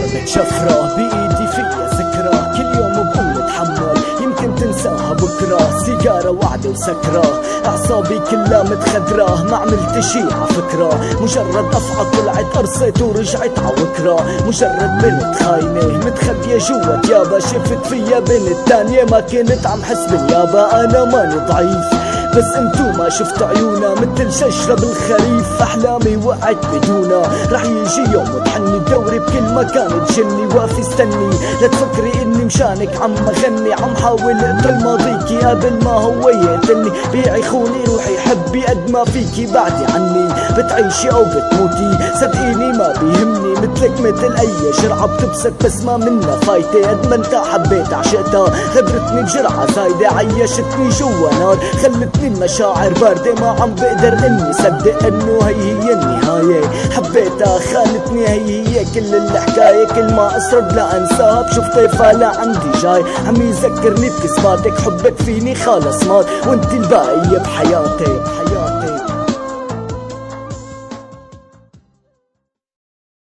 ضربت شفرة بإيدي فيها ذكرى، كل يوم بقوم اتحمل يمكن تنساها بكرة. سيجارة وعدة وسكرة، أعصابي كلها متخدرة، ما عملت شي عفكرة، مجرد أفعى طلعت قرصت ورجعت عوكرة. مجرد بنت خاينة متخبية جوا يابا، شفت فيا بنت تانية ما كنت عم حس باليابا. أنا ماني ضعيف بس انتو ما شفتوا عيونا، مثل شجرة بالخريف أحلامي وقعت بدونا. رح يجي يوم وتحني دوري بكل مكان تجني، واقف استني لا تفكري اني مشانك عم اغني، عم حاول اقتل ماضيكي قبل ما هو يقتلني. بيعي خوني روحي حبي قد ما فيكي بعدي عني، بتعيشي او بتموتي صدقيني ما بيهمني. مثلك مثل اي جرعة بتبسط بس ما منا فايتة، قد ما انت حبيت عشقتها خبرتني بجرعة زايدة، عيشتني جوا نار خلتني المشاعر باردة، ما عم بقدر اني صدق انه هي النهاية. حبيتها خانتني هي كل الحكاية، كل ما اصرب لانساها بشوف طيفها لعندي جاي، عم يذكرني بكذباتك حبك فيني خالص مات، وانت الباقية بحياتي.